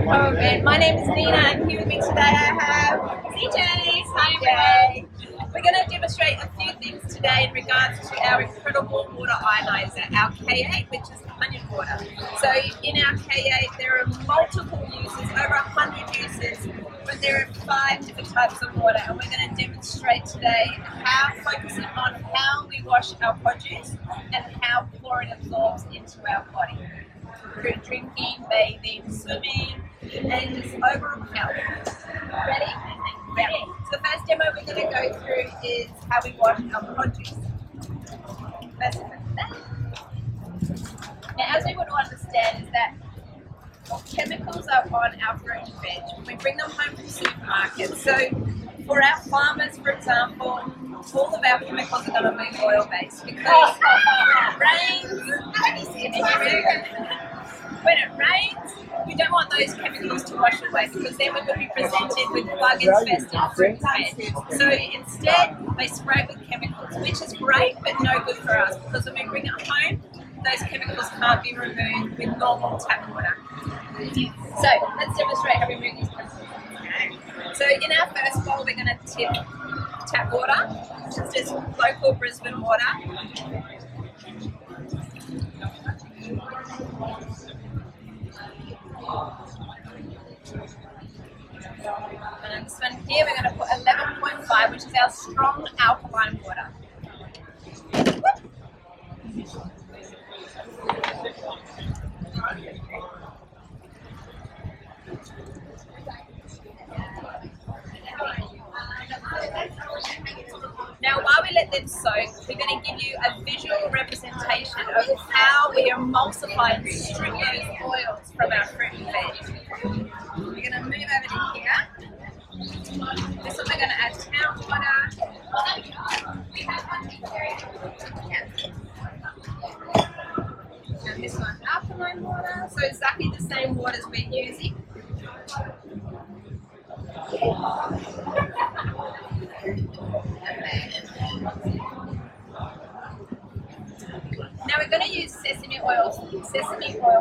Pro event. My name is Nina, and here with me today I have CJ. Hi, everyone. We're going to demonstrate a few things today in regards to our incredible water ionizer, our K8, which is Kangen Water. So in our K8 there are multiple uses, over 100 uses, but there are 5 different types of water, and we're going to demonstrate today focusing on how we wash our produce and how chlorine absorbs into our body through drinking, bathing, swimming, and just overall health. Ready? Ready. So the first demo we're going to go through is how we wash our produce. First now, as we would understand, is that chemicals are on our fruit and veg. We bring them home from supermarkets. So for our farmers, for example, all of our chemicals are going to be oil-based because when it rains, we don't want those chemicals to wash away because then we're going to be presented with bug-infested fruit and veg. So instead, they spray it with chemicals, which is great, but no good for us because when we bring it home, those chemicals can't be removed with normal tap water. So let's demonstrate how we remove these chemicals. So in our first bowl, we're going to tip tap water, which is just local Brisbane water. And this one here, we're going to put 11.5, which is our strong alkaline water. Now, while we let them soak, we're going to give you a visual representation of how we emulsify and strip those oils from our fruit and veg. We're going to move over to here. This one we're going to add town water. And this one alkaline water. So exactly the same waters we're using. Now we're going to use sesame oil,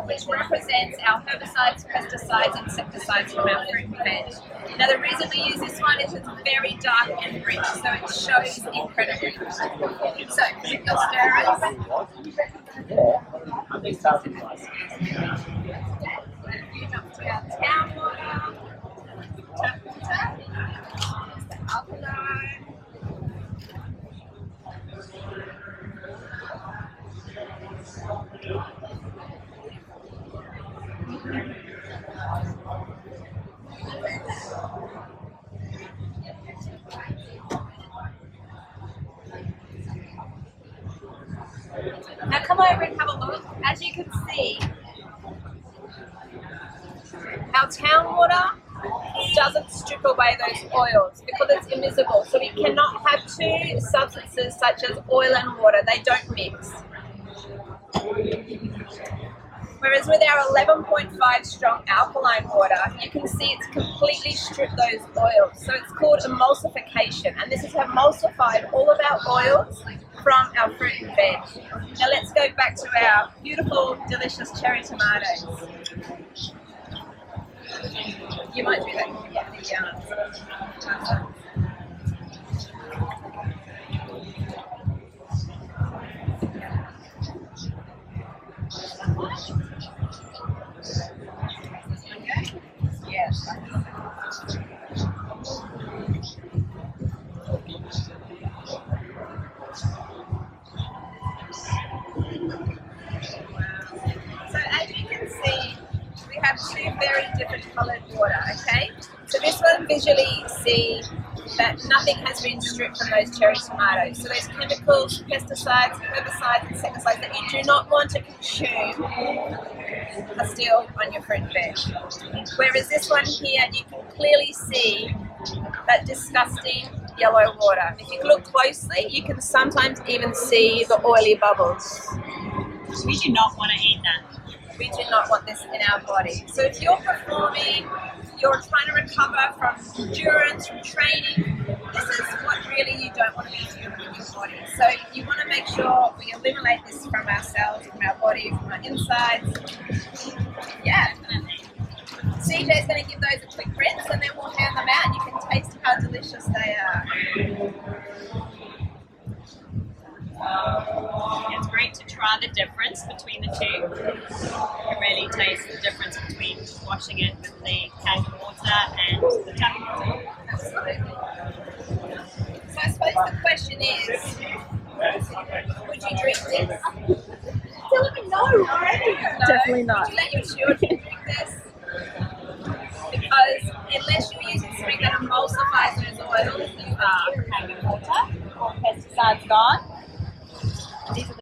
which represents our herbicides, pesticides, insecticides from our fruit and veg. Now the reason we use this one is it's very dark and rich, so it shows incredibly. So with your stirrers, up to our town water, tap water, the alkaline. Now come over and have a look. As you can see, our town water doesn't strip away those oils because it's immiscible. So we cannot have two substances such as oil and water. They don't mix. Whereas with our 11.5 strong alkaline water, you can see it's completely stripped those oils. So it's called emulsification, and this has emulsified all of our oils from our fruit and veg. Now let's go back to our beautiful, delicious cherry tomatoes. You might do that if you get the Yes. So as you can see, we have two very different coloured water, okay? So this one visually see that nothing has been stripped from those cherry tomatoes. So those chemicals, pesticides, herbicides, insecticides that you do not want to consume are still on your fruit and veg. Whereas this one here, you can clearly see that disgusting yellow water. If you look closely, you can sometimes even see the oily bubbles. We do not want to eat that. We do not want this in our body. So if you're performing, you're trying to recover from endurance, from training, this is what really you don't want to be doing in your body. So you want to make sure we eliminate this from ourselves, from our body, from our insides. Yeah. CJ's going to give those a quick rinse and then we'll hand them out and you can taste how delicious they are. It's great to try the difference between the two. You can really taste the difference between washing it with the Kangen water and the tap water. Absolutely. So I suppose the question is, would you drink this? Tell me no already. No. Definitely not. Would you let your children drink this? Because unless you're using something that emulsifies those oils, Kangen water or pesticides gone. these are the